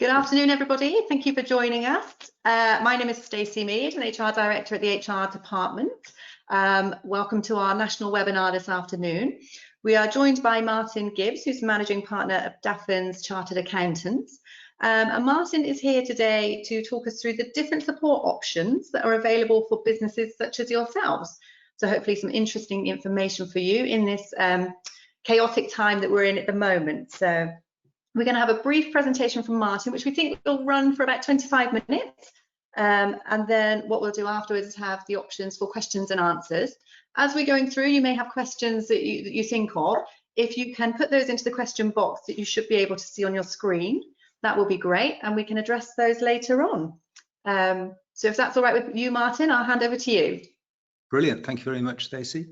Good afternoon, everybody. Thank you for joining us. My name is Stacey Mead, an HR Director at the HR Department. Welcome to our national webinar this afternoon. We are joined by Martin Gibbs, who's Managing Partner of Dafferns Chartered Accountants. And Martin is here today to talk us through the different support options that are available for businesses such as yourselves. So hopefully some interesting information for you in this chaotic time that we're in at the moment. So we're going to have a brief presentation from Martin, which we think will run for about 25 minutes. And then what we'll do afterwards is have the options for questions and answers. As we're going through, you may have questions that you think of. If you can put those into the question box that you should be able to see on your screen, that will be great, and we can address those later on. So if that's all right with you, Martin, I'll hand over to you. Brilliant. Thank you very much, Stacey.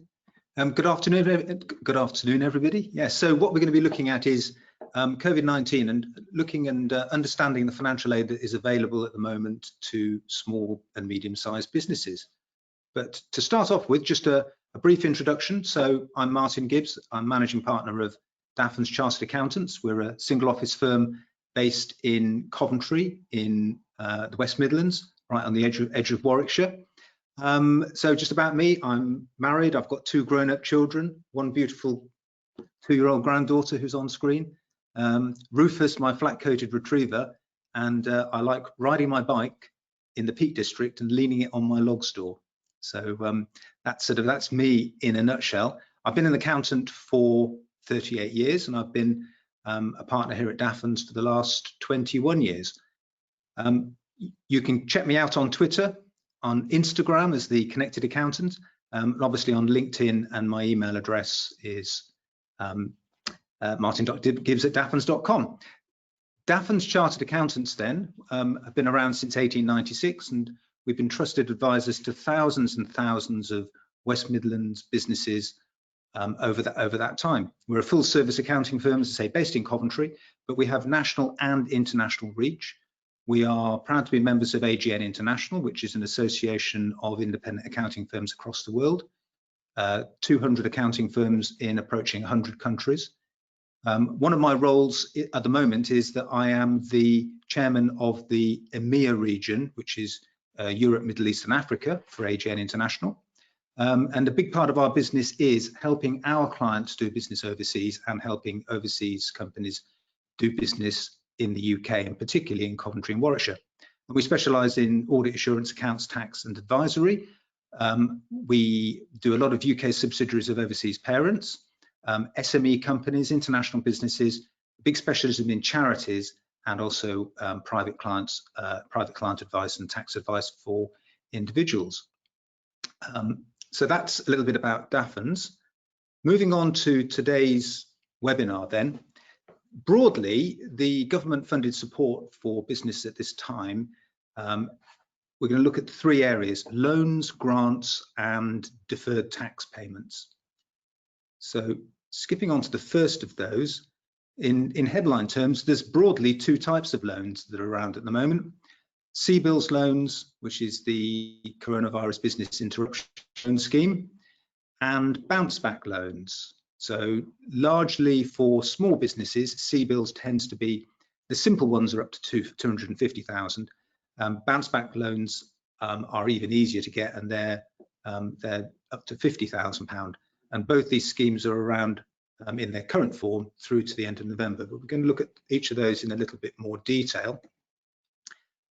Good afternoon, everybody. Yeah, so what we're going to be looking at is COVID-19 and looking and understanding the financial aid that is available at the moment to small and medium-sized businesses. But to start off with, just a brief introduction. So I'm Martin Gibbs. I'm Managing Partner of Dafferns Chartered Accountants. We're a single office firm based in Coventry in the West Midlands, right on the edge of Warwickshire. So just about me, I'm married. I've got two grown-up children, one beautiful 2-year-old granddaughter who's on screen. Rufus, my flat-coated retriever, and I like riding my bike in the Peak District and leaning it on my log store. So that's me in a nutshell. I've been an accountant for 38 years, and I've been a partner here at Dafferns for the last 21 years. You can check me out on Twitter, on Instagram as the Connected Accountant, and obviously on LinkedIn, and my email address is martin.gibbs@dafferns.com. Dafferns Chartered Accountants then have been around since 1896, and we've been trusted advisors to thousands and thousands of West Midlands businesses over that time. We're a full service accounting firm, as I say, based in Coventry, but we have national and international reach. We are proud to be members of AGN International, which is an association of independent accounting firms across the world. 200 accounting firms in approaching 100 countries. One of my roles at the moment is that I am the chairman of the EMEA region, which is Europe, Middle East and Africa for AGN International. And a big part of our business is helping our clients do business overseas and helping overseas companies do business in the UK, and particularly in Coventry and Warwickshire. And we specialise in audit, assurance, accounts, tax and advisory. We do a lot of UK subsidiaries of overseas parents, SME companies, international businesses, big specialism in charities, and also private client advice and tax advice for individuals. So that's a little bit about Dafferns. Moving on to today's webinar then. Broadly, the government funded support for business at this time, we're going to look at 3 areas: loans, grants and deferred tax payments. So skipping on to the first of those, in headline terms, there's broadly 2 types of loans that are around at the moment. CBILS loans, which is the Coronavirus Business Interruption Scheme, and bounce back loans. So largely for small businesses, CBILS tends to be, the simple ones are up to 250,000. Bounce back loans are even easier to get, and they're up to £50,000. And both these schemes are around in their current form through to the end of November. But we're going to look at each of those in a little bit more detail.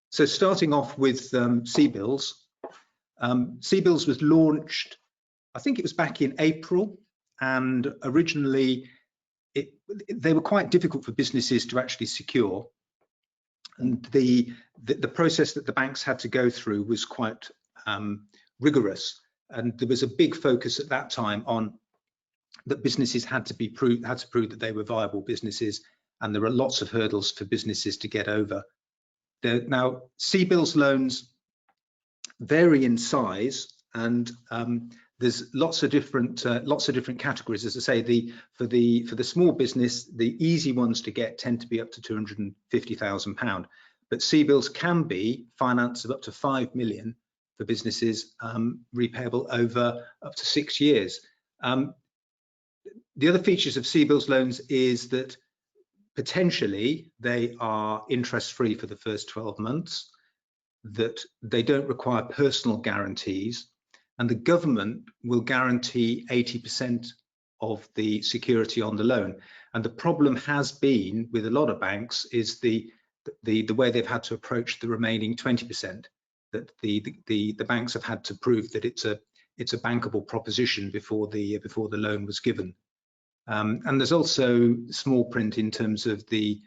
So starting off with CBILS. CBILS was launched, I think it was back in April, and originally they were quite difficult for businesses to actually secure. And the process that the banks had to go through was quite rigorous, and there was a big focus at that time on that businesses had to prove that they were viable businesses, and there were lots of hurdles for businesses to get over. Now, CBILS loans vary in size, and there's lots of different categories. As I say, for the small business, the easy ones to get tend to be up to £250,000, but CBILS can be finance of up to 5 million for businesses, repayable over up to 6 years. The other features of CBILS loans is that potentially they are interest free for the first 12 months, that they don't require personal guarantees, and the government will guarantee 80% of the security on the loan. And the problem has been with a lot of banks is the way they've had to approach the remaining 20%, that the banks have had to prove that it's a bankable proposition before the loan was given. And there's also small print in terms of the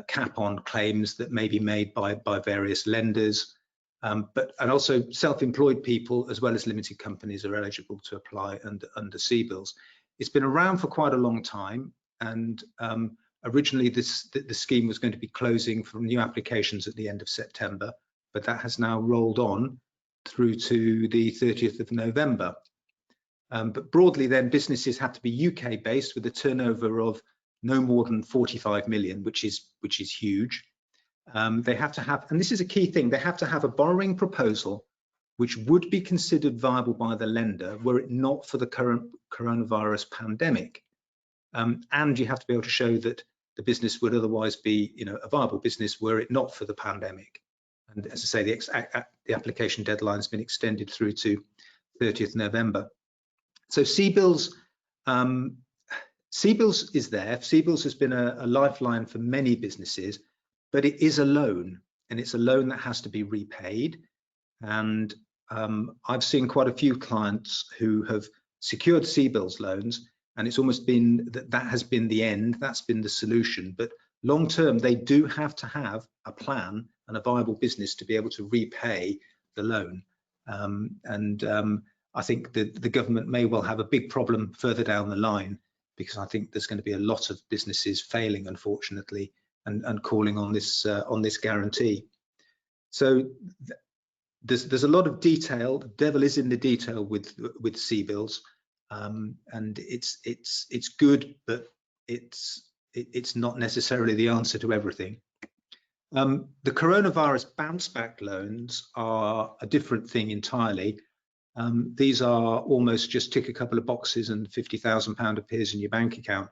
cap on claims that may be made by various lenders, and also self-employed people as well as limited companies are eligible to apply under CBILS. It's been around for quite a long time, and originally the scheme was going to be closing for new applications at the end of September, but that has now rolled on through to the 30th of November. But broadly then, businesses have to be UK based with a turnover of no more than 45 million, which is huge. They have to have, and this is a key thing, they have to have a borrowing proposal which would be considered viable by the lender were it not for the current coronavirus pandemic. And you have to be able to show that the business would otherwise be, a viable business were it not for the pandemic. And as I say, the application deadline has been extended through to 30th November. So CBILS is there. CBILS has been a lifeline for many businesses, but it is a loan, and it's a loan that has to be repaid. And I've seen quite a few clients who have secured CBILS loans, and it's almost been that has been the end, that's been the solution. But long term, they do have to have a plan and a viable business to be able to repay the loan. I think the government may well have a big problem further down the line, because I think there's going to be a lot of businesses failing, unfortunately, and calling on this guarantee. So there's a lot of detail. The devil is in the detail with CBILS, and it's good, but it's not necessarily the answer to everything. The coronavirus bounce back loans are a different thing entirely. These are almost just tick a couple of boxes and £50,000 appears in your bank account.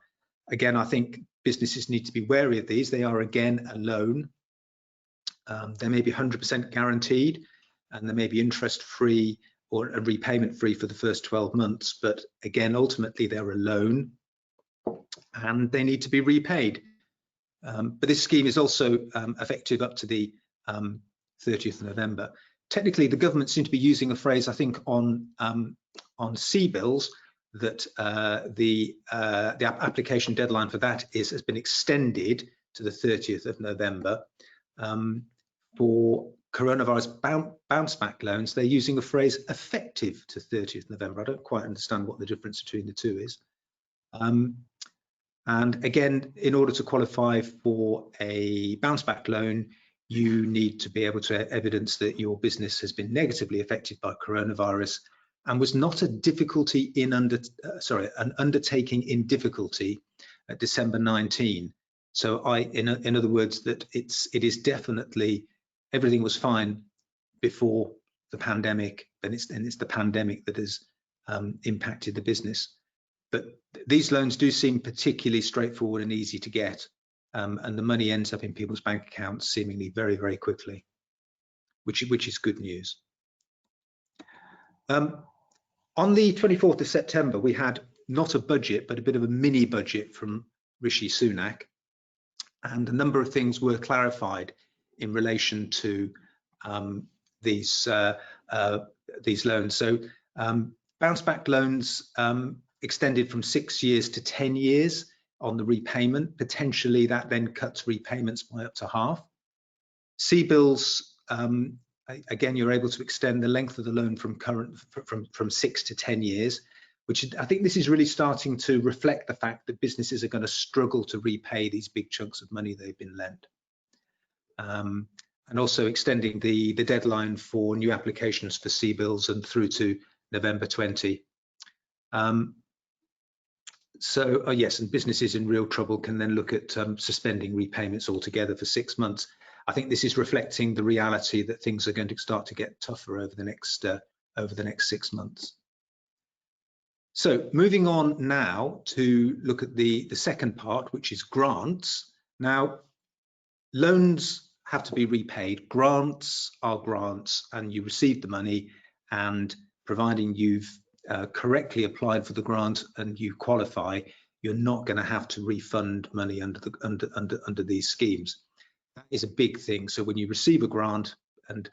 Again, I think businesses need to be wary of these. They are, again, a loan. They may be 100% guaranteed, and they may be interest-free or a repayment-free for the first 12 months. But again, ultimately, they're a loan, and they need to be repaid. But this scheme is also effective up to the 30th of November. Technically, the government seems to be using a phrase, I think, on CBILS, that the application deadline for that has been extended to the 30th of November. For coronavirus bounce back loans, they're using a phrase effective to 30th November. I don't quite understand what the difference between the two is. And again, in order to qualify for a bounce back loan, you need to be able to evidence that your business has been negatively affected by coronavirus and was not a difficulty in an undertaking in difficulty at December 19. So in other words, that it is definitely everything was fine before the pandemic, and it's the pandemic that has impacted the business. But these loans do seem particularly straightforward and easy to get. And the money ends up in people's bank accounts seemingly very, very quickly, which is good news. On the 24th of September, we had not a budget, but a bit of a mini budget from Rishi Sunak, and a number of things were clarified in relation to these loans. So bounce back loans extended from 6 years to 10 years on the repayment. Potentially that then cuts repayments by up to half. CBILS, again, you're able to extend the length of the loan from 6 to 10 years, which I think this is really starting to reflect the fact that businesses are going to struggle to repay these big chunks of money they've been lent. And also extending the deadline for new applications for CBILS and through to November 20. Yes, and businesses in real trouble can then look at suspending repayments altogether for 6 months. I think this is reflecting the reality that things are going to start to get tougher over the next 6 months. So moving on now to look at the second part, which is grants. Now, loans have to be repaid. Grants are grants, and you receive the money, and providing you've correctly applied for the grant and you qualify, you're not going to have to refund money under these schemes. That is a big thing. So when you receive a grant, and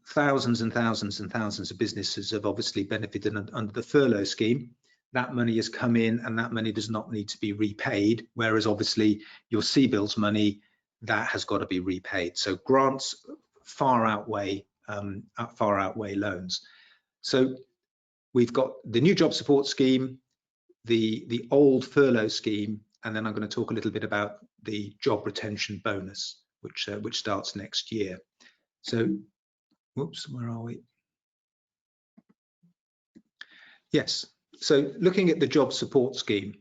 thousands and thousands and thousands of businesses have obviously benefited under the furlough scheme, that money has come in and that money does not need to be repaid, whereas obviously your CBILS money, that has got to be repaid. So grants far outweigh loans. So we've got the new job support scheme, the old furlough scheme, and then I'm going to talk a little bit about the job retention bonus, which starts next year. So, whoops, where are we? Yes, so looking at the job support scheme.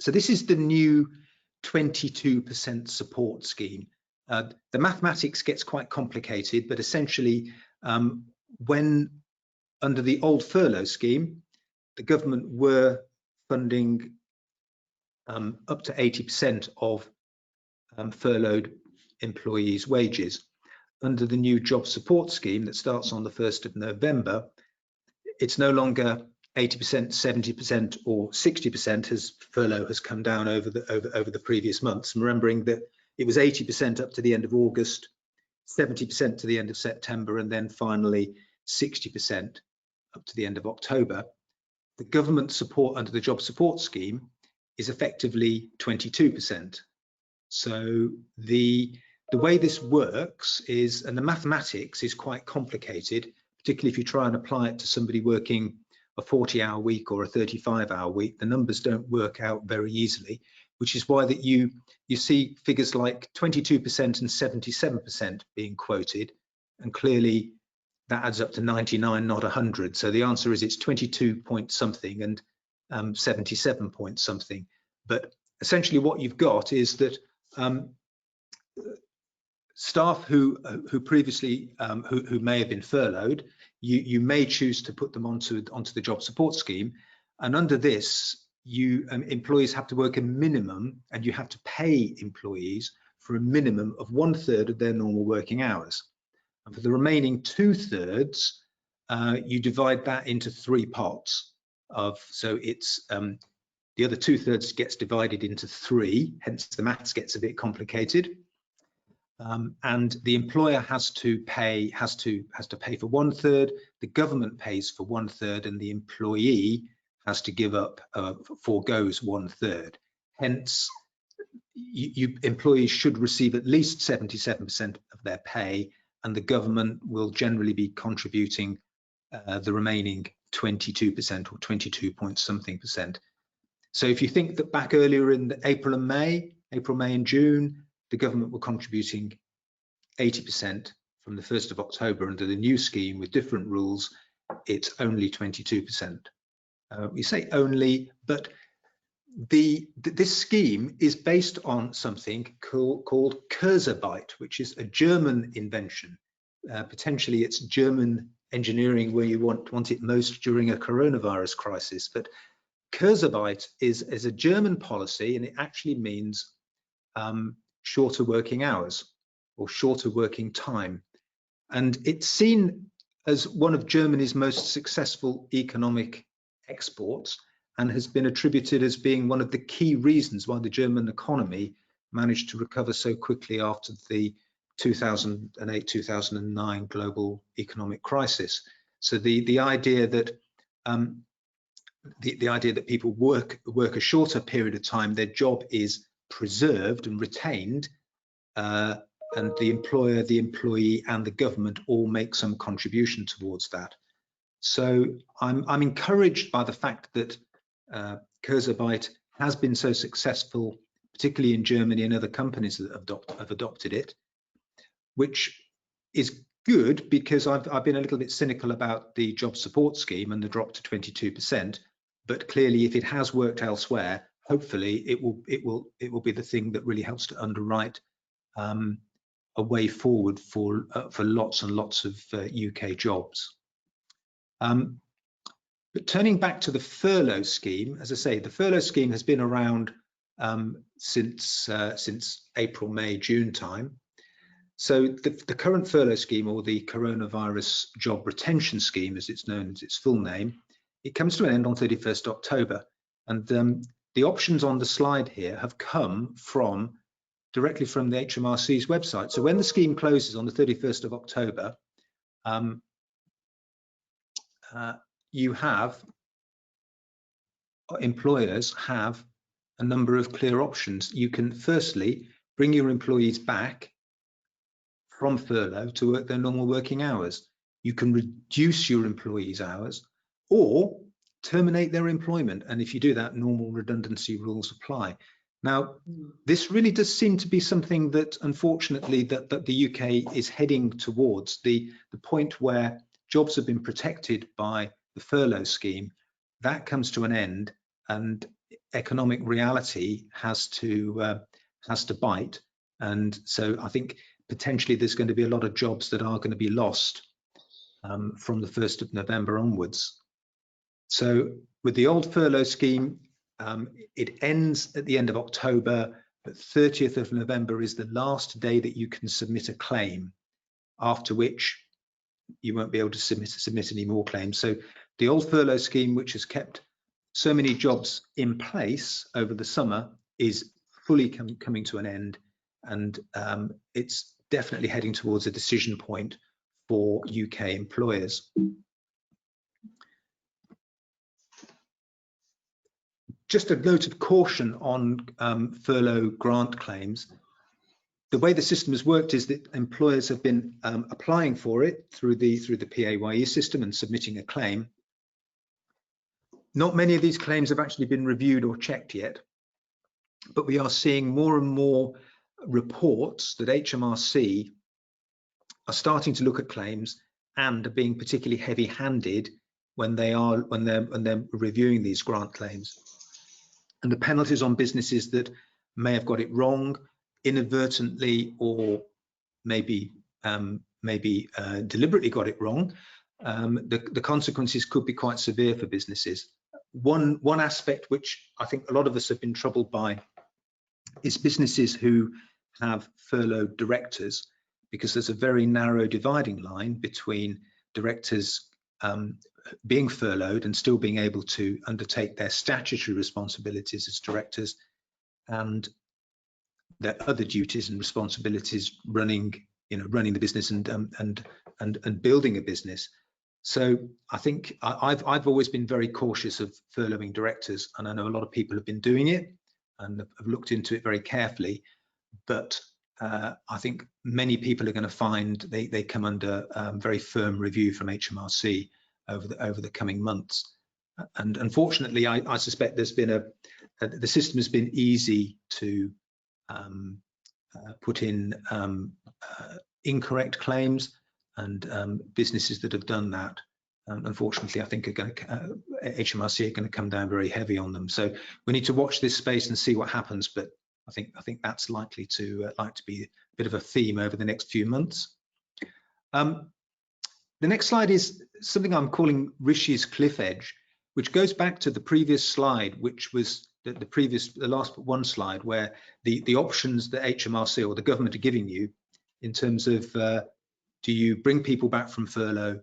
So this is the new 22% support scheme. The mathematics gets quite complicated, but essentially when under the old furlough scheme, the government were funding up to 80% of furloughed employees' wages. Under the new job support scheme that starts on the 1st of November, it's no longer 80%, 70% or 60% as furlough has come down over the previous months. And remembering that it was 80% up to the end of August, 70% to the end of September, and then finally 60% up to the end of October. The government support under the job support scheme is effectively 22%. So the way this works is, and the mathematics is quite complicated, particularly if you try and apply it to somebody working a 40-hour week or a 35-hour week, the numbers don't work out very easily, which is why that you see figures like 22% and 77% being quoted, and clearly that adds up to 99, not 100. So the answer is it's 22 point something and 77 point something. But essentially what you've got is that staff who previously who may have been furloughed, you may choose to put them onto the job support scheme, and under this employees have to work a minimum, and you have to pay employees for a minimum of 1/3 of their normal working hours, and for the remaining 2/3 you divide that into 3 pots so it's the other 2/3 gets divided into 3, hence the maths gets a bit complicated. And the employer has to pay for 1/3, the government pays for 1/3, and the employee has to give up foregoes 1/3. Hence, employees should receive at least 77% of their pay, and the government will generally be contributing the remaining 22% or 22 point something percent. So if you think that back earlier in April, May and June, the government were contributing 80% from the 1st of October under the new scheme with different rules, it's only 22%. We say only, but this scheme is based on something called Kurzarbeit, which is a German invention. Potentially it's German engineering where you want it most during a coronavirus crisis, but Kurzarbeit is a German policy, and it actually means shorter working hours or shorter working time. And it's seen as one of Germany's most successful economic exports, and has been attributed as being one of the key reasons why the German economy managed to recover so quickly after the 2008-2009 global economic crisis. So the idea that people work a shorter period of time, their job is preserved and retained, and the employer, the employee, and the government all make some contribution towards that. So I'm encouraged by the fact that Kurzarbeit has been so successful, particularly in Germany and other companies that have adopted it, which is good, because I've been a little bit cynical about the job support scheme and the drop to 22%. But clearly, if it has worked elsewhere, hopefully it will be the thing that really helps to underwrite a way forward for lots and lots of UK jobs. But turning back to the furlough scheme, as I say, the furlough scheme has been around since April, May, June time. So the current furlough scheme, or the coronavirus job retention scheme, as it's known as its full name, it comes to an end on 31st October. And the options on the slide here have come directly from the HMRC's website. So when the scheme closes on the 31st of October, employers have a number of clear options. You can firstly bring your employees back from furlough to work their normal working hours. You can reduce your employees' hours or terminate their employment. And if you do that, normal redundancy rules apply. Now, this really does seem to be something that, unfortunately, that the UK is heading towards, the point where jobs have been protected by the furlough scheme. That comes to an end, and economic reality has to bite. And so I think potentially there's going to be a lot of jobs that are going to be lost from the 1st of November onwards. So with the old furlough scheme, it ends at the end of October, but 30th of November is the last day that you can submit a claim, after which you won't be able to submit any more claims. So the old furlough scheme, which has kept so many jobs in place over the summer, is fully coming to an end, and it's definitely heading towards a decision point for UK employers. Just a note of caution on furlough grant claims. The way the system has worked is that employers have been applying for it through the PAYE system and submitting a claim. Not many of these claims have actually been reviewed or checked yet, but we are seeing more and more reports that HMRC are starting to look at claims and are being particularly heavy-handed when they're reviewing these grant claims. And the penalties on businesses that may have got it wrong inadvertently, or maybe deliberately got it wrong, the consequences could be quite severe for businesses. One aspect which I think a lot of us have been troubled by is businesses who have furloughed directors, because there's a very narrow dividing line between directors being furloughed and still being able to undertake their statutory responsibilities as directors, and their other duties and responsibilities running the business and building a business. So I think I've always been very cautious of furloughing directors, and I know a lot of people have been doing it and have looked into it very carefully, but I think many people are going to find they come under very firm review from HMRC over the coming months. And unfortunately, I suspect there's been the system has been easy to put in incorrect claims, and businesses that have done that, unfortunately, I think HMRC are going to come down very heavy on them. So we need to watch this space and see what happens. But I think that's likely to be a bit of a theme over the next few months. The next slide is something I'm calling Rishi's cliff edge, which goes back to the previous slide, which was the last one slide, where the options that HMRC or the government are giving you in terms of do you bring people back from furlough?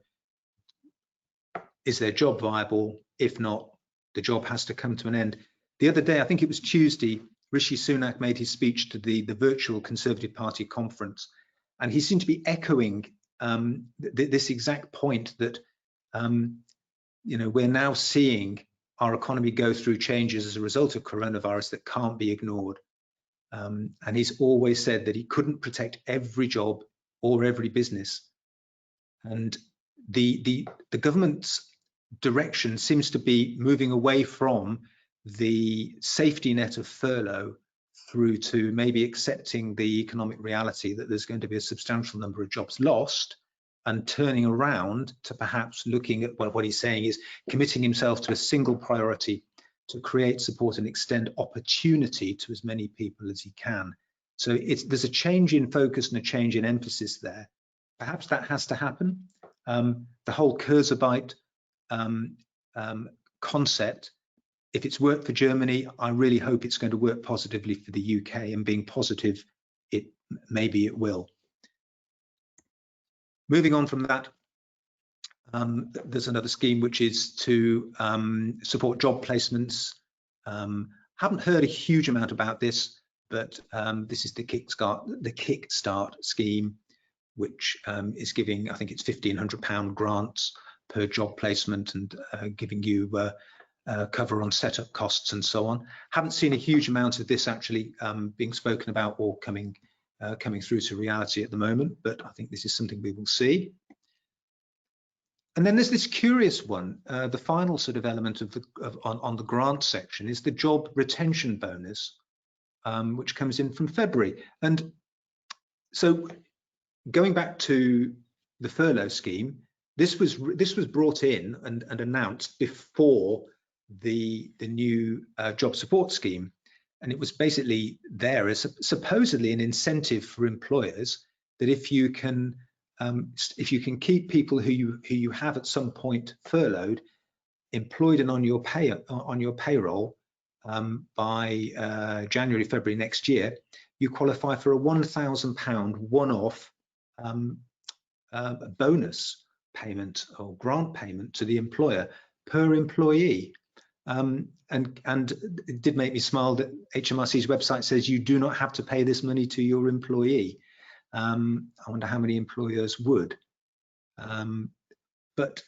Is their job viable? If not, the job has to come to an end. The other day, I think it was Tuesday, Rishi Sunak made his speech to the virtual Conservative Party conference, and he seemed to be echoing this exact point that we're now seeing our economy go through changes as a result of coronavirus that can't be ignored. And he's always said that he couldn't protect every job or every business. And the government's direction seems to be moving away from the safety net of furlough through to maybe accepting the economic reality that there's going to be a substantial number of jobs lost, and turning around to perhaps looking at what he's saying is committing himself to a single priority to create, support and extend opportunity to as many people as he can. So there's a change in focus and a change in emphasis there. Perhaps that has to happen. The whole Kurzarbeit concept, if it's worked for Germany, I really hope it's going to work positively for the UK, and being positive, maybe it will. Moving on from that, there's another scheme which is to support job placements. Haven't heard a huge amount about this, but this is the Kickstart scheme, which is giving, I think it's £1,500 grants per job placement, and giving you cover on setup costs and so on. Haven't seen a huge amount of this actually being spoken about or coming through to reality at the moment, but I think this is something we will see. And then there's this curious one, the final sort of element on the grant section is the job retention bonus, which comes in from February. And so going back to the furlough scheme, this was brought in and announced before the new job support scheme, and it was basically there as supposedly an incentive for employers that if you can keep people who you have at some point furloughed employed and on your payroll by January, February next year, you qualify for a £1,000 one-off bonus payment or grant payment to the employer per employee. And it did make me smile that HMRC's website says you do not have to pay this money to your employee. I wonder how many employers would. But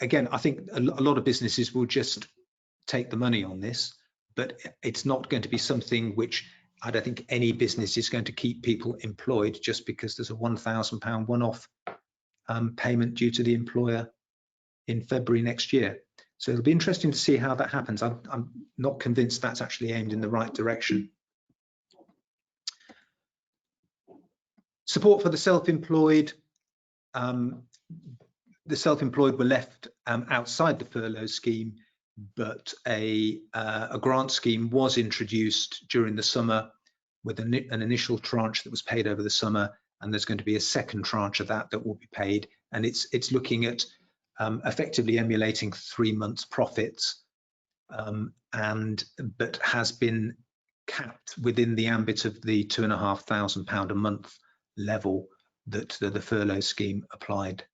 again, I think a lot of businesses will just take the money on this, but it's not going to be something which I don't think any business is going to keep people employed just because there's a £1,000 one-off payment due to the employer in February next year. So it'll be interesting to see how that happens. I'm not convinced that's actually aimed in the right direction. Support for the self-employed. The self-employed were left outside the furlough scheme, but a grant scheme was introduced during the summer with an initial tranche that was paid over the summer, and there's going to be a second tranche of that will be paid, and it's looking at effectively emulating 3 months profits, but has been capped within the ambit of the £2,500 a month level that the furlough scheme applied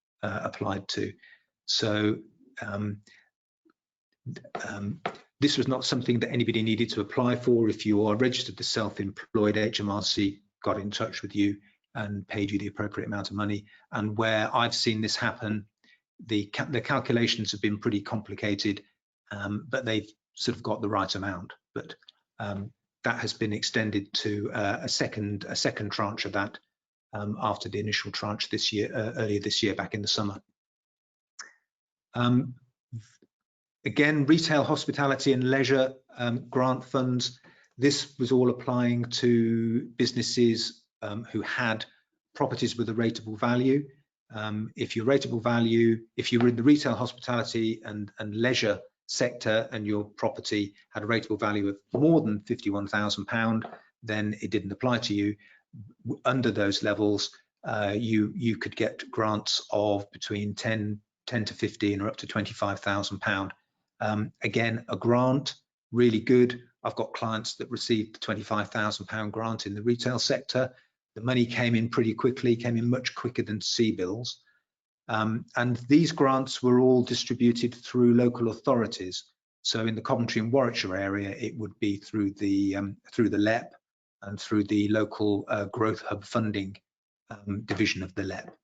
to. So this was not something that anybody needed to apply for. If you are registered as self-employed, HMRC got in touch with you and paid you the appropriate amount of money. And where I've seen this happen, the calculations have been pretty complicated, but they've sort of got the right amount. But that has been extended to a second tranche of that after the initial tranche this year, earlier this year, back in the summer. Again, retail, hospitality and leisure grant funds. This was all applying to businesses who had properties with a rateable value. If your rateable value, if you were in the retail, hospitality and leisure sector and your property had a rateable value of more than £51,000, then it didn't apply to you. Under those levels, you could get grants of between 10 to 15 or up to £25,000. Again, a grant, really good. I've got clients that received the £25,000 grant in the retail sector. The money came in pretty quickly, came in much quicker than CBILS. And these grants were all distributed through local authorities. So in the Coventry and Warwickshire area, it would be through the LEP and through the local growth hub funding division of the LEP.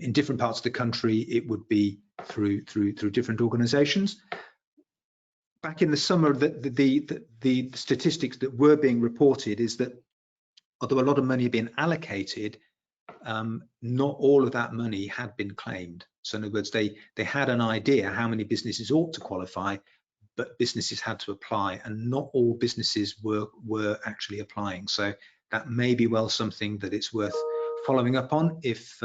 In different parts of the country, it would be through different organisations. Back in the summer, the statistics that were being reported is that although a lot of money had been allocated, not all of that money had been claimed. So in other words, they had an idea how many businesses ought to qualify, but businesses had to apply, and not all businesses were actually applying. So that may be well something that it's worth following up on if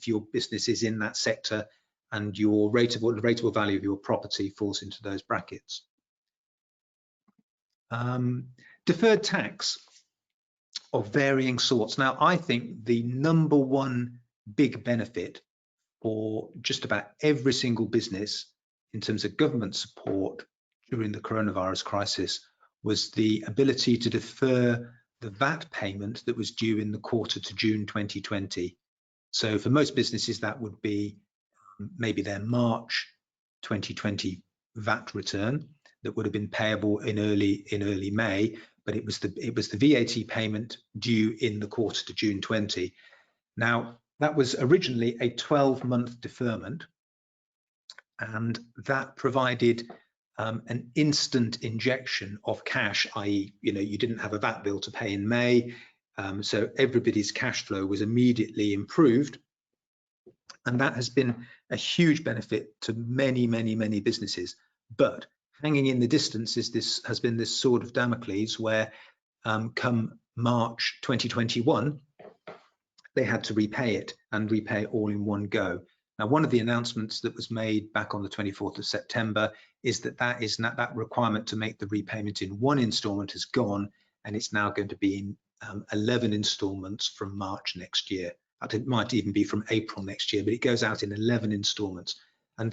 your business is in that sector and the rateable value of your property falls into those brackets. Deferred tax of varying sorts. Now, I think the #1 big benefit for just about every single business in terms of government support during the coronavirus crisis was the ability to defer the VAT payment that was due in the quarter to June 2020. So for most businesses, that would be maybe their March 2020 VAT return that would have been payable in early May, but it was the VAT payment due in the quarter to June 20. Now, that was originally a 12-month deferment, and that provided an instant injection of cash, i.e., you didn't have a VAT bill to pay in May, so everybody's cash flow was immediately improved, and that has been a huge benefit to many businesses. But hanging in the distance has been this sword of Damocles, where come March 2021, they had to repay it and repay it all in one go. Now, one of the announcements that was made back on the 24th of September is that requirement to make the repayment in one instalment has gone, and it's now going to be in 11 installments from March next year. It might even be from April next year, but it goes out in 11 installments. And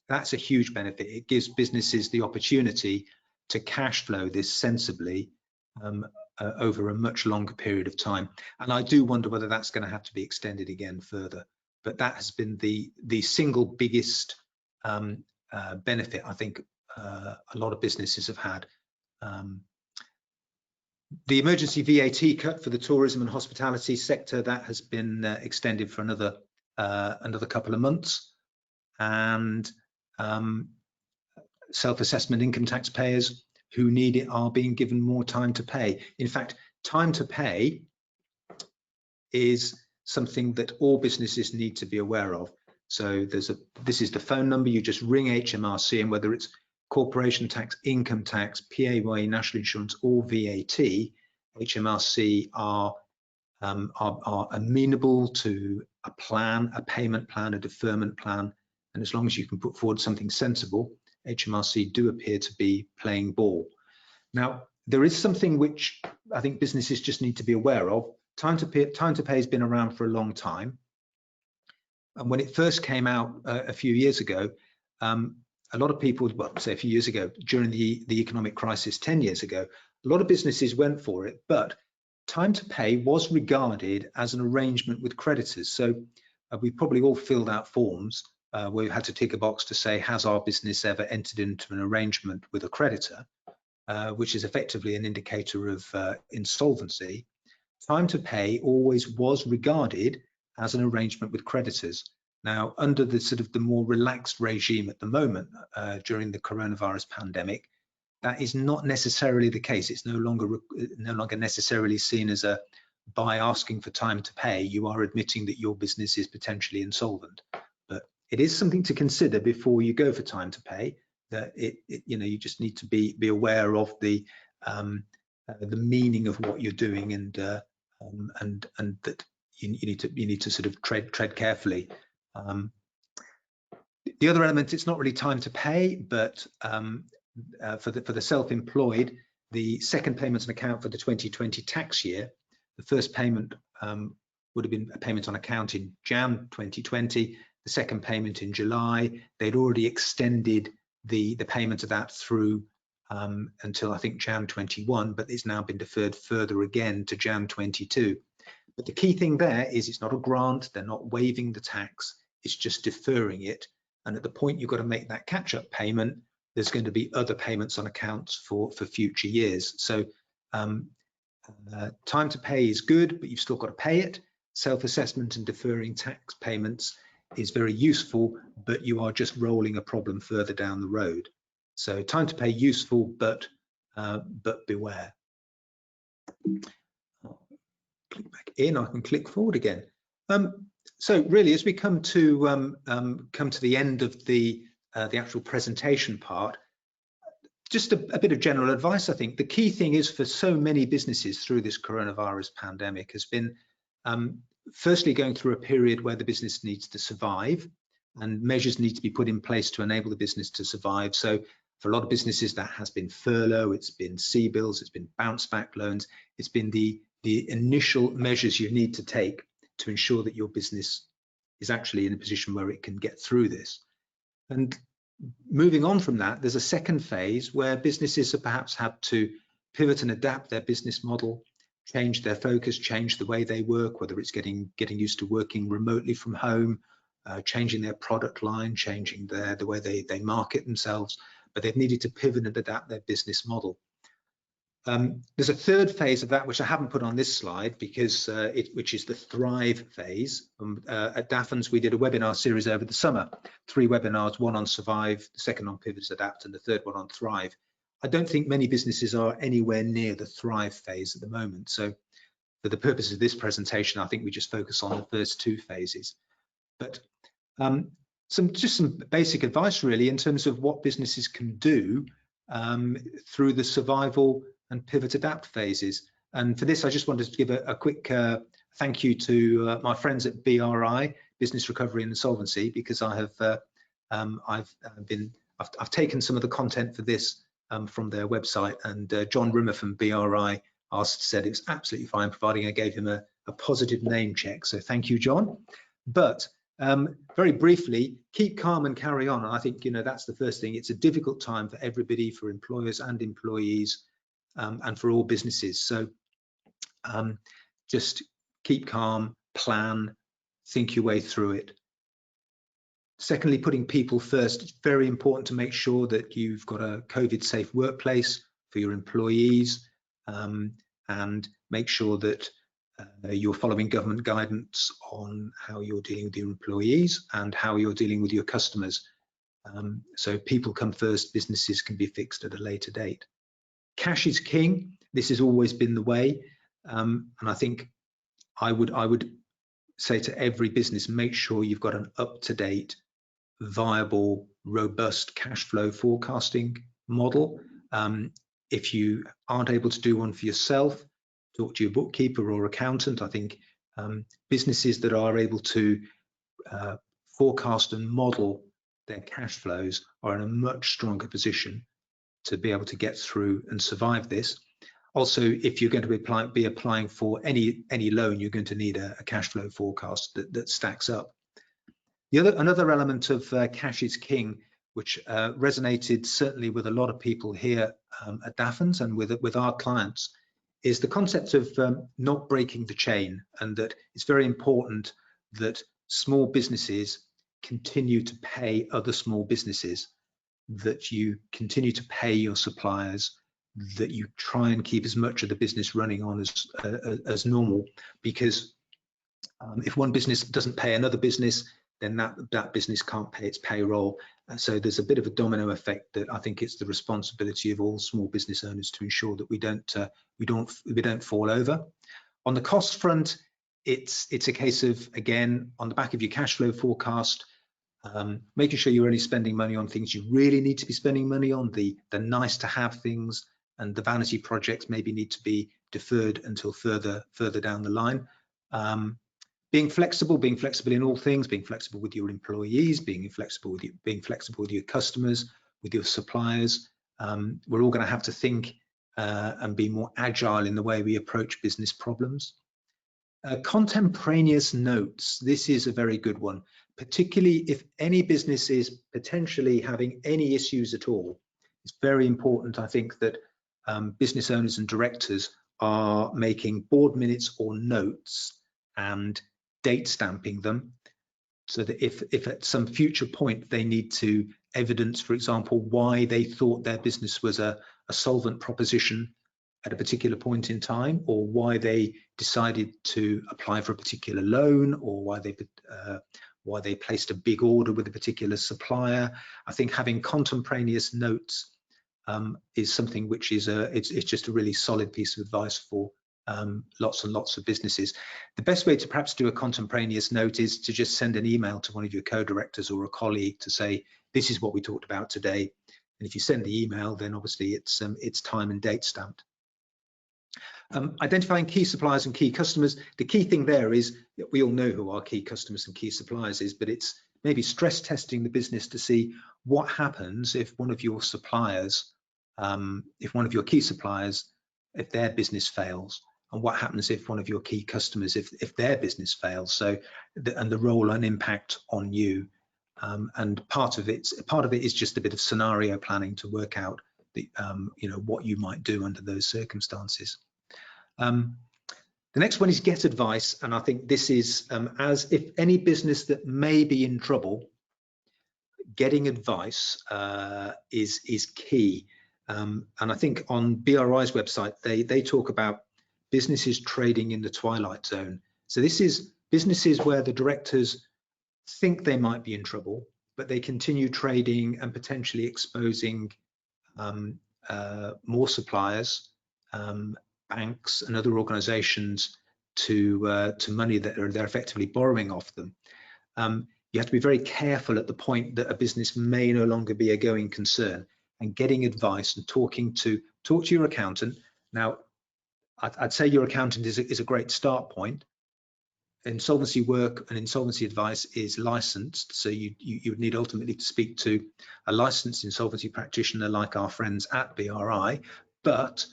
that's a huge benefit. It gives businesses the opportunity to cash flow this sensibly over a much longer period of time. And I do wonder whether that's going to have to be extended again further. But that has been the single biggest benefit I think a lot of businesses have had. The emergency VAT cut for the tourism and hospitality sector, that has been extended for another couple of months, and self-assessment income tax payers who need it are being given more time to pay. In fact, time to pay is something that all businesses need to be aware of. So this is the phone number. You just ring HMRC, and whether it's corporation tax, income tax, PAYE, national insurance, or VAT, HMRC are amenable to a plan, a payment plan, a deferment plan, and as long as you can put forward something sensible, HMRC do appear to be playing ball. Now, there is something which I think businesses just need to be aware of. Time to pay has been around for a long time, and when it first came out a few years ago, a lot of people, well, say a few years ago, during the economic crisis 10 years ago, a lot of businesses went for it, but time to pay was regarded as an arrangement with creditors. So we probably all filled out forms where we had to tick a box to say, has our business ever entered into an arrangement with a creditor, which is effectively an indicator of insolvency. Time to pay always was regarded as an arrangement with creditors. Now, under the more relaxed regime at the moment during the coronavirus pandemic, that is not necessarily the case. It's no longer necessarily seen as by asking for time to pay, you are admitting that your business is potentially insolvent. But it is something to consider before you go for time to pay. That you just need to be aware of the meaning of what you're doing, and that you need to sort of tread carefully. The other element, it's not really time to pay, but for the self-employed, the second payments on account for the 2020 tax year, the first payment would have been a payment on account in Jan 2020, the second payment in July. They'd already extended the payment of that through until I think Jan 21, but it's now been deferred further again to Jan 22. But the key thing there is it's not a grant, they're not waiving the tax, it's just deferring it. And at the point you've got to make that catch-up payment, there's going to be other payments on accounts for future years. So time to pay is good, but you've still got to pay it. Self-assessment and deferring tax payments is very useful, but you are just rolling a problem further down the road. So time to pay useful, but beware. Click back in, I can click forward again. So really, as we come to the end of the actual presentation part, just a bit of general advice. I think the key thing is for so many businesses through this coronavirus pandemic has been firstly going through a period where the business needs to survive, and measures need to be put in place to enable the business to survive. So for a lot of businesses, that has been furlough, it's been C-bills, it's been bounce back loans, it's been the initial measures you need to take to ensure that your business is actually in a position where it can get through this. And moving on from that, there's a second phase where businesses have perhaps had to pivot and adapt their business model, change their focus, change the way they work, whether it's getting used to working remotely from home, changing their product line, changing the way they market themselves, but they've needed to pivot and adapt their business model. There's a third phase of that which I haven't put on this slide because which is the Thrive phase. At Dafferns, we did a webinar series over the summer, 3 webinars, one on Survive, the second on Pivot, Adapt, and the third one on Thrive. I don't think many businesses are anywhere near the Thrive phase at the moment. So for the purpose of this presentation, I think we just focus on the first 2 phases. But some basic advice really in terms of what businesses can do through the survival and pivot adapt phases. And for this, I just wanted to give a quick thank you to my friends at BRI, Business Recovery and Insolvency, because I've taken some of the content for this from their website, and John Rimmer from BRI said it was absolutely fine, providing I gave him a positive name check. So thank you, John. But very briefly, keep calm and carry on. And I think, that's the first thing. It's a difficult time for everybody, for employers and employees, and for all businesses. So just keep calm, plan, think your way through it. Secondly, putting people first. It's very important to make sure that you've got a COVID-safe workplace for your employees, and make sure that you're following government guidance on how you're dealing with your employees and how you're dealing with your customers. So people come first, businesses can be fixed at a later date. Cash is king. This has always been the way, and I think I would say to every business, make sure you've got an up-to-date, viable, robust cash flow forecasting model. If you aren't able to do one for yourself, talk to your bookkeeper or accountant. I think businesses that are able to forecast and model their cash flows are in a much stronger position to be able to get through and survive this. Also, if you're going to be applying for any loan, you're going to need a cash flow forecast that stacks up. Another element of cash is king, which resonated certainly with a lot of people here at Dafferns and with our clients, is the concept of not breaking the chain, and that it's very important that small businesses continue to pay other small businesses, that you continue to pay your suppliers, that you try and keep as much of the business running on as normal, because if one business doesn't pay another business, then that business can't pay its payroll. So there's a bit of a domino effect that I think it's the responsibility of all small business owners to ensure that we don't fall over. On the cost front, it's a case of, again, on the back of your cash flow forecast, making sure you're only spending money on things you really need to be spending money on. The nice to have things and the vanity projects maybe need to be deferred until further down the line. Being flexible in all things, being flexible with your employees, being flexible with your customers, with your suppliers. We're all going to have to think and be more agile in the way we approach business problems. Contemporaneous notes. This is a very good one, particularly if any business is potentially having any issues at all. It's very important, I think, that business owners and directors are making board minutes or notes and date stamping them, so that if at some future point they need to evidence, for example, why they thought their business was a solvent proposition at a particular point in time, or why they decided to apply for a particular loan, or why they placed a big order with a particular supplier. I think having contemporaneous notes is something which is it's just a really solid piece of advice for lots and lots of businesses. The best way to perhaps do a contemporaneous note is to just send an email to one of your co-directors or a colleague to say, this is what we talked about today. And if you send the email, then obviously it's time and date stamped. Identifying key suppliers and key customers. The key thing there is that we all know who our key customers and key suppliers is, but it's maybe stress testing the business to see what happens if one of your suppliers, if one of your key suppliers, if their business fails. and what happens if one of your key customers, if their business fails. So, and the role and impact on you. And part of it is just a bit of scenario planning to work out the, what you might do under those circumstances. The next one is get advice, and I think this is as if any business that may be in trouble, getting advice is key. And I think on BRI's website they talk about businesses trading in the twilight zone. So this is businesses where the directors think they might be in trouble, but they continue trading and potentially exposing more suppliers, banks and other organizations to money that they're effectively borrowing off them. You have to be very careful at the point that a business may no longer be a going concern, and getting advice and talk to your accountant. Now, I'd say your accountant is a great start point. Insolvency work and insolvency advice is licensed, so you would need ultimately to speak to a licensed insolvency practitioner like our friends at BRI, but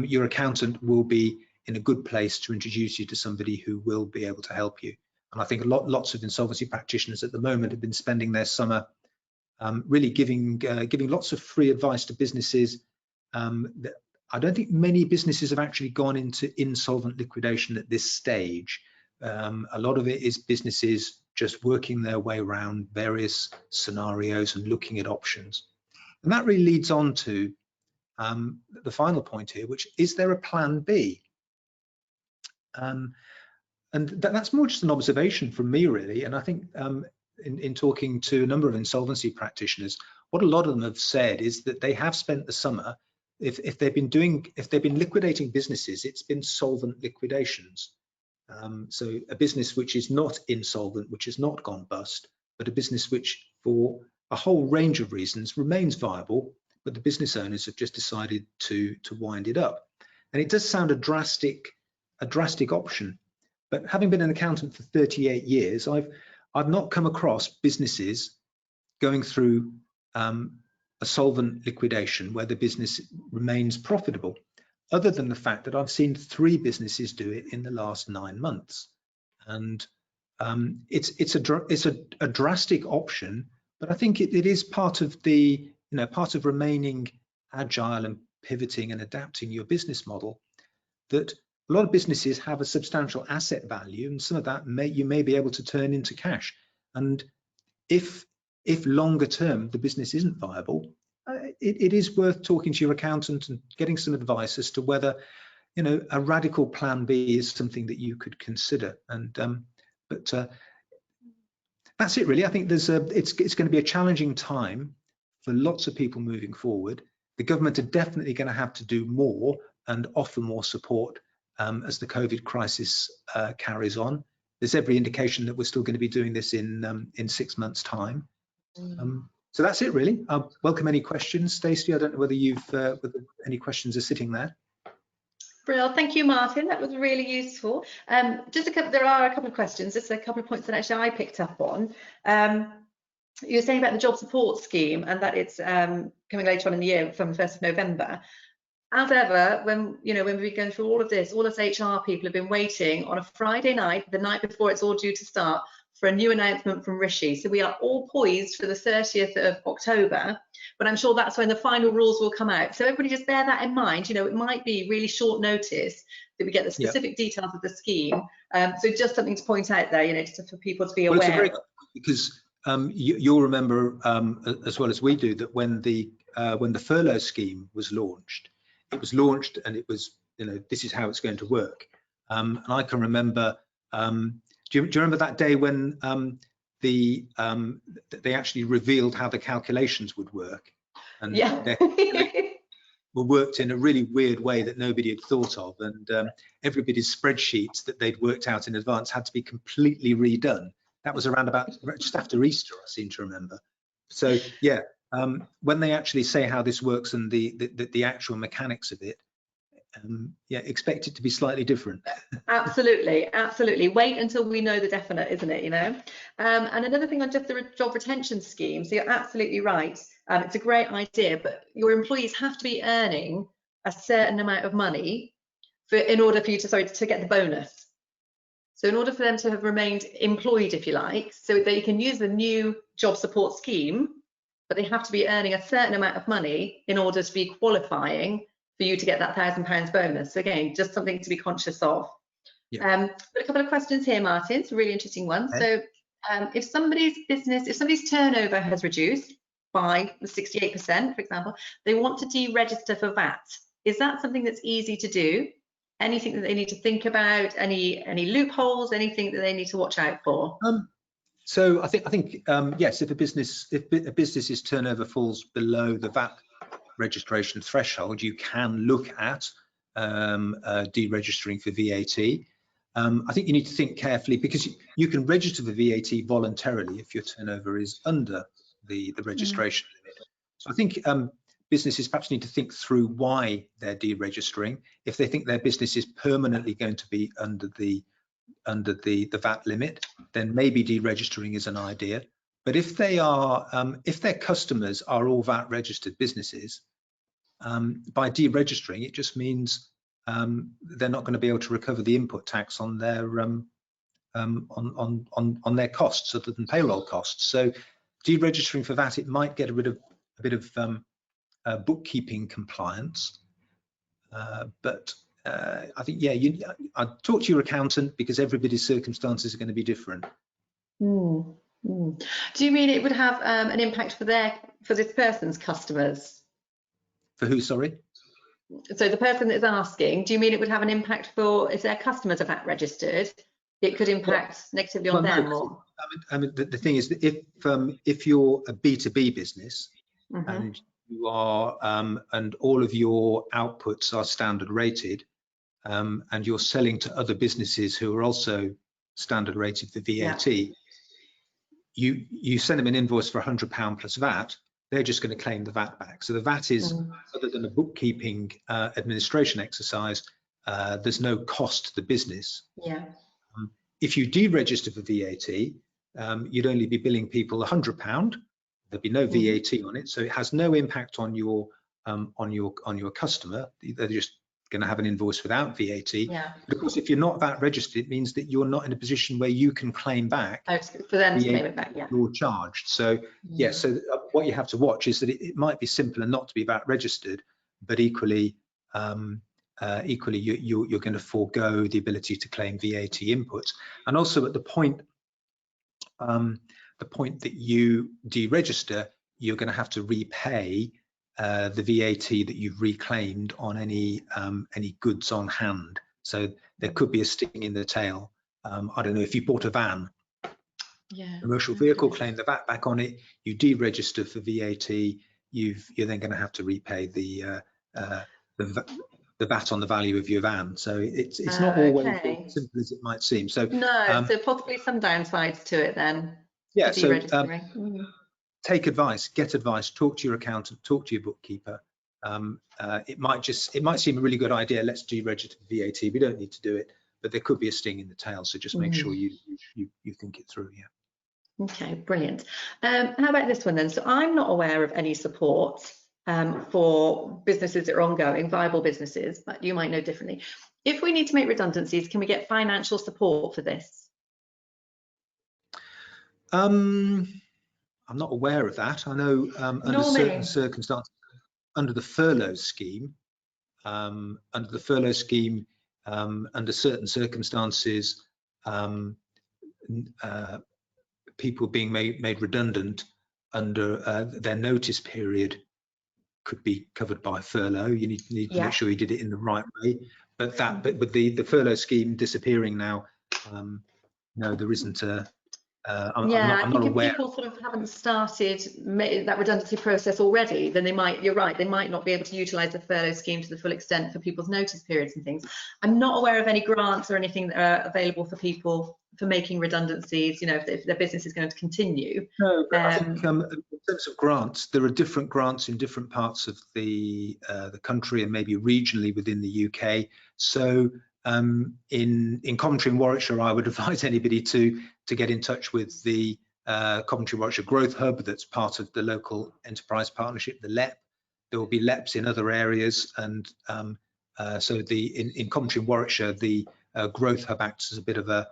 your accountant will be in a good place to introduce you to somebody who will be able to help you. And I think lots of insolvency practitioners at the moment have been spending their summer really giving lots of free advice to businesses. I don't think many businesses have actually gone into insolvent liquidation at this stage. A lot of it is businesses just working their way around various scenarios and looking at options. And that really leads on to the final point here, which is there a plan B? And that's more just an observation from me, really. And I think in talking to a number of insolvency practitioners, what a lot of them have said is that they have spent the summer, if they've been liquidating businesses, it's been solvent liquidations. So a business which is not insolvent, which has not gone bust, but a business which, for a whole range of reasons, remains viable, but the business owners have just decided to wind it up. And it does sound a drastic option. But having been an accountant for 38 years, I've not come across businesses going through a solvent liquidation where the business remains profitable, other than the fact that I've seen 3 businesses do it in the last 9 months. And it's a drastic option, but I think it is part of the part of remaining agile and pivoting and adapting your business model, that a lot of businesses have a substantial asset value, and some of that you may be able to turn into cash. And if longer term the business isn't viable, it is worth talking to your accountant and getting some advice as to whether a radical plan B is something that you could consider. And but that's it, really. I think it's going to be a challenging time for lots of people moving forward. The government are definitely going to have to do more and offer more support as the COVID crisis carries on. There's every indication that we're still going to be doing this in 6 months' time. So that's it, really. I'll welcome any questions. Stacey, I don't know whether whether any questions are sitting there. Brilliant. Thank you, Martin. That was really useful. There are a couple of questions. Just a couple of points that actually I picked up on. You were saying about the job support scheme and that it's coming later on in the year from the 1st of November. As ever, when we've been going through all of this, all us HR people have been waiting on a Friday night, the night before it's all due to start, for a new announcement from Rishi. So we are all poised for the 30th of October, but I'm sure that's when the final rules will come out. So everybody just bear that in mind. It might be really short notice that we get the specific details of the scheme. So just something to point out there, just for people to be aware. Well, because you'll remember as well as we do that when the furlough scheme was launched, and it was, this is how it's going to work. And I can remember, do you remember that day when they actually revealed how the calculations would work? And they were worked in a really weird way that nobody had thought of, and everybody's spreadsheets that they'd worked out in advance had to be completely redone. That was around about just after Easter, I seem to remember. So yeah, when they actually say how this works and the actual mechanics of it, expect it to be slightly different. Absolutely. Wait until we know the definite, isn't it? And another thing on just the job retention scheme. So you're absolutely right. It's a great idea, but your employees have to be earning a certain amount of money in order for you to get the bonus. So in order for them to have remained employed, if you like, so they can use the new job support scheme, but they have to be earning a certain amount of money in order to be qualifying for you to get that £1,000 bonus. So again, just something to be conscious of. Yeah. But a couple of questions here, Martin. It's a really interesting one. Okay. So if somebody's turnover has reduced by 68%, for example, they want to deregister for VAT. Is that something that's easy to do? Anything that they need to think about? Any loopholes? Anything that they need to watch out for? So I think yes, if a business's turnover falls below the VAT registration threshold, you can look at deregistering for VAT. I think you need to think carefully, because you can register for VAT voluntarily if your turnover is under the registration limit. So I think businesses perhaps need to think through why they're deregistering. If they think their business is permanently going to be under the VAT limit, then maybe deregistering is an idea. But if they are, if their customers are all VAT registered businesses, by deregistering, it just means they're not going to be able to recover the input tax on their on their costs other than payroll costs. So deregistering for VAT, it might get a bit of bookkeeping compliance, but I think, yeah, I'd talk to your accountant, because everybody's circumstances are going to be different. Do you mean it would have an impact for this person's customers? For who, sorry? So the person that's asking, do you mean it would have an impact for, if their customers are VAT registered, it could impact negatively on them? No, I mean, the thing is that if you're a B2B business, and you are and all of your outputs are standard rated, and you're selling to other businesses who are also standard rated for VAT, you send them an invoice for £100 plus VAT, they're just going to claim the VAT back. So the VAT is, other than a bookkeeping administration exercise, there's no cost to the business. If you deregister for VAT, you'd only be billing people £100. There'd be no VAT on it, so it has no impact on your customer. They're just going to have an invoice without VAT. But of course, if you're not VAT registered, it means that you're not in a position where you can claim back for them to claim it back. You're charged. So so what you have to watch is that it might be simpler not to be VAT registered, but equally you're going to forego the ability to claim VAT inputs. And also at the point that you deregister, you're going to have to repay the VAT that you've reclaimed on any goods on hand. So there could be a sting in the tail. I don't know, if you bought a van, commercial vehicle, claim the VAT back on it, you deregister for VAT, you're then going to have to repay the VAT on the value of your van. So it's not always as simple as it might seem. So so possibly some downsides to it then. Yeah, so take advice, get advice, talk to your accountant, talk to your bookkeeper. It might seem a really good idea, let's deregister VAT. We don't need to do it, but there could be a sting in the tail. So just make sure you think it through. Okay, brilliant. How about this one then? So I'm not aware of any support for businesses that are ongoing, viable businesses, but you might know differently. If we need to make redundancies, can we get financial support for this? I'm not aware of that. I know under certain circumstances, under the furlough scheme, under certain circumstances, people being made redundant under their notice period could be covered by furlough. You need to make sure you did it in the right way. But with the furlough scheme disappearing now, no, there isn't a. I'm not aware. If people sort of haven't started that redundancy process already, then you're right, they might not be able to utilise the furlough scheme to the full extent for people's notice periods and things. I'm not aware of any grants or anything that are available for people for making redundancies, if their business is going to continue. No, but I think in terms of grants, there are different grants in different parts of the country and maybe regionally within the UK. So in Coventry and Warwickshire, I would advise anybody to get in touch with the Coventry Warwickshire Growth Hub that's part of the local enterprise partnership, the LEP. There will be LEPs in other areas, and So in Coventry and Warwickshire, the Growth Hub acts as a bit of a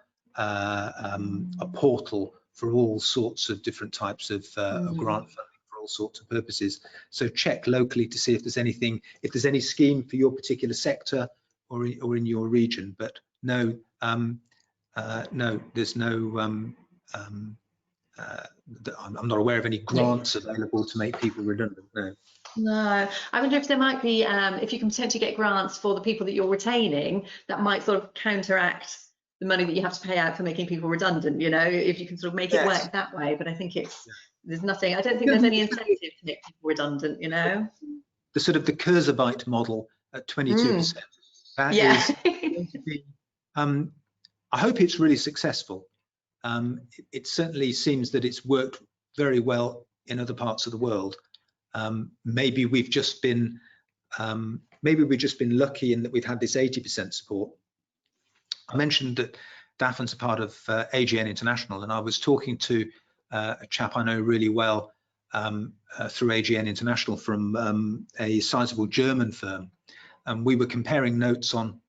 portal for all sorts of different types of grant funding for all sorts of purposes. So check locally to see if there's anything, if there's any scheme for your particular sector or in your region. But no, no, there's no. I'm not aware of any grants available to make people redundant. No. No, I wonder if there might be, if you can potentially get grants for the people that you're retaining, that might sort of counteract the money that you have to pay out for making people redundant, you know, if you can sort of make it work that way. But I think there's nothing, I don't think there's any incentive to make people redundant, you know. The sort of the Kurzarbeit model at 22%. That is going to be, I hope it's really successful. It certainly seems that it's worked very well in other parts of the world. Maybe we've just been lucky in that we've had this 80% support. I mentioned that Dafferns are part of AGN International, and I was talking to a chap I know really well through AGN International from a sizable German firm, and we were comparing notes on.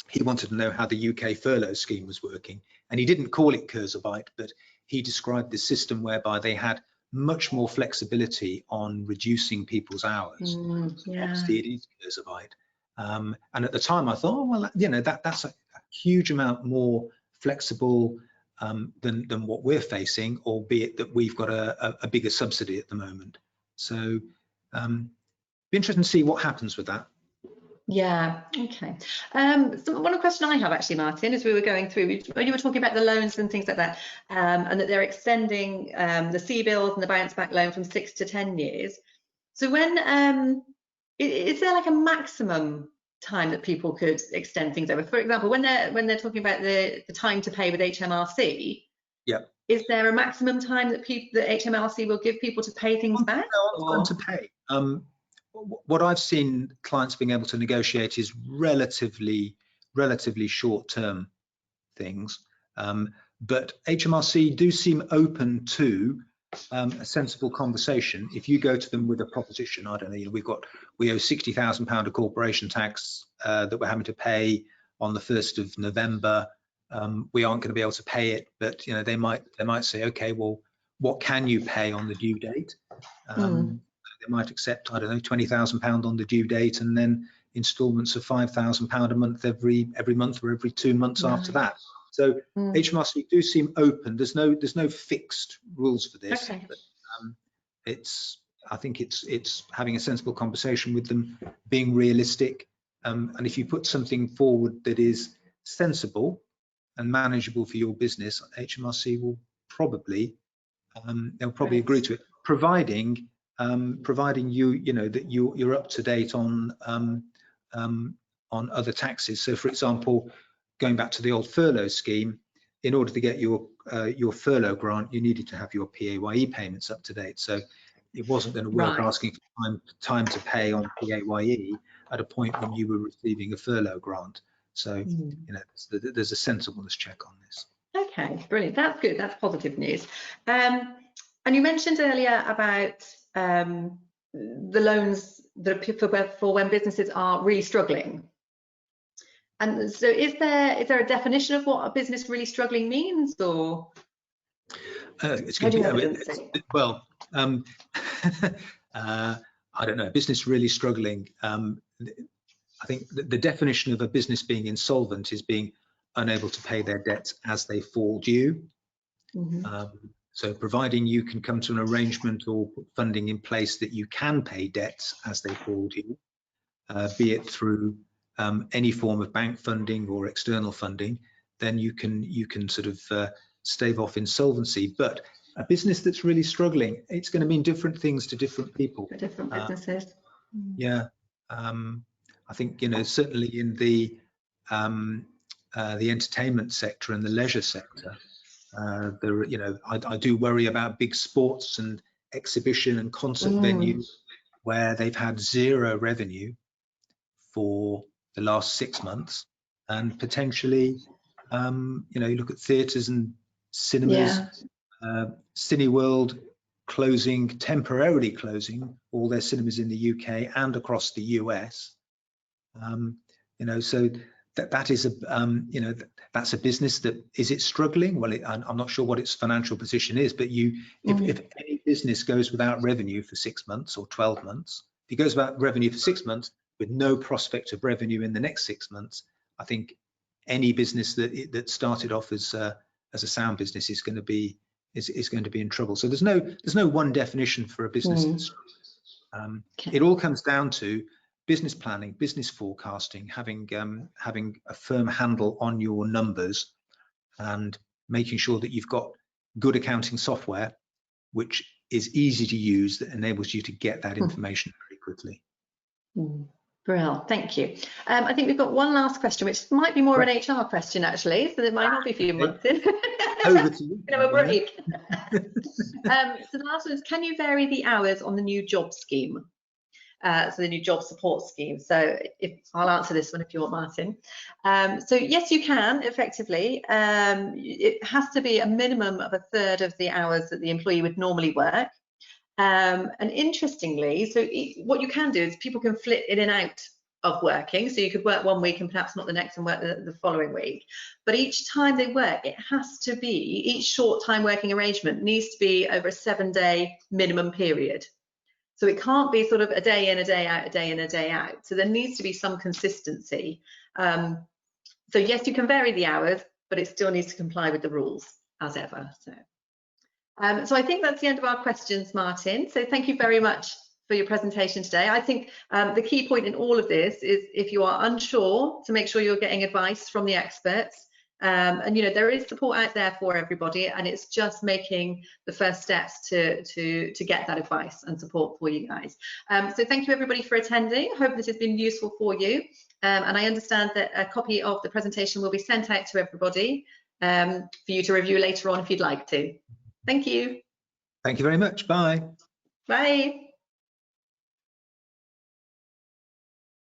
He wanted to know how the UK furlough scheme was working, and he didn't call it Kurzarbeit, but he described the system whereby they had much more flexibility on reducing people's hours. Obviously, it is Kurzarbeit. And at the time, I thought, oh, well, you know, that's a huge amount more flexible than what we're facing, albeit that we've got a bigger subsidy at the moment. So, be interesting to see what happens with that. Yeah, okay. So one question I have actually, Martin, as we were going through, when you were talking about the loans and things like that, and that they're extending the C-bills and the bounce back loan from 6 to 10 years. So when, is there like a maximum time that people could extend things over? For example, when they're talking about the time to pay with HMRC, is there a maximum time that HMRC will give people to pay things back? No, to pay. What I've seen clients being able to negotiate is relatively short-term things, but HMRC do seem open to a sensible conversation. If you go to them with a proposition, I don't know, we owe £60,000 of corporation tax that we're having to pay on the 1st of November. We aren't going to be able to pay it, but you know, they might say, okay, well, what can you pay on the due date? They might accept, I don't know, £20,000 on the due date, and then instalments of £5,000 a month every month or every 2 months after that. So HMRC do seem open. There's no fixed rules for this. Okay. But, I think it's having a sensible conversation with them, being realistic, and if you put something forward that is sensible and manageable for your business, HMRC will probably agree to it, providing you know that you're up to date on other taxes. So, for example, going back to the old furlough scheme, in order to get your furlough grant, you needed to have your PAYE payments up to date. So it wasn't going to work asking for time to pay on PAYE at a point when you were receiving a furlough grant. So you know, there's a sensibleness check on this. Okay, brilliant. That's good. That's positive news. And you mentioned earlier about the loans that are for when businesses are really struggling. And so is there a definition of what a business really struggling means, or it's going to be, well, I don't know, business really struggling. I think the definition of a business being insolvent is being unable to pay their debts as they fall due. So providing you can come to an arrangement or put funding in place that you can pay debts as they fall due, be it through any form of bank funding or external funding, then you can sort of stave off insolvency. But a business that's really struggling, it's going to mean different things to different people. For different businesses. Yeah, I think, you know, certainly in the entertainment sector and the leisure sector, you know, I do worry about big sports and exhibition and concert venues where they've had zero revenue for the last 6 months, and potentially, you know, you look at theatres and cinemas, Cineworld temporarily closing all their cinemas in the UK and across the US. You know, so that is a that's a business that, is it struggling? Well, I'm not sure what its financial position is, but if any business goes without revenue for 6 months or 12 months, if it goes without revenue for 6 months with no prospect of revenue in the next 6 months, I think any business that started off as a sound business is going to be in trouble. So there's no one definition for a business. It all comes down to business planning, business forecasting, having a firm handle on your numbers, and making sure that you've got good accounting software, which is easy to use, that enables you to get that information very quickly. Brilliant, thank you. I think we've got one last question, which might be more of an HR question actually, so there might not be a few months in. Over to you. Have a break. So the last one is, can you vary the hours on the new job scheme? So the new job support scheme. So I'll answer this one if you want, Martin. So yes, you can effectively. It has to be a minimum of 1/3 of the hours that the employee would normally work. And interestingly, so what you can do is people can flit in and out of working. So you could work one week and perhaps not the next, and work the following week. But each time they work, it has to be, each short time working arrangement needs to be over a 7-day minimum period. So it can't be sort of a day in, a day out, a day in, a day out. So there needs to be some consistency. So yes, you can vary the hours, but it still needs to comply with the rules as ever. So I think that's the end of our questions, Martin. So thank you very much for your presentation today. I think the key point in all of this is, if you are unsure, to make sure you're getting advice from the experts. And you know, there is support out there for everybody, and it's just making the first steps to get that advice and support for you guys. So thank you everybody for attending. I hope this has been useful for you, and I understand that a copy of the presentation will be sent out to everybody for you to review later on if you'd like to. Thank you. Thank you very much. Bye. Bye.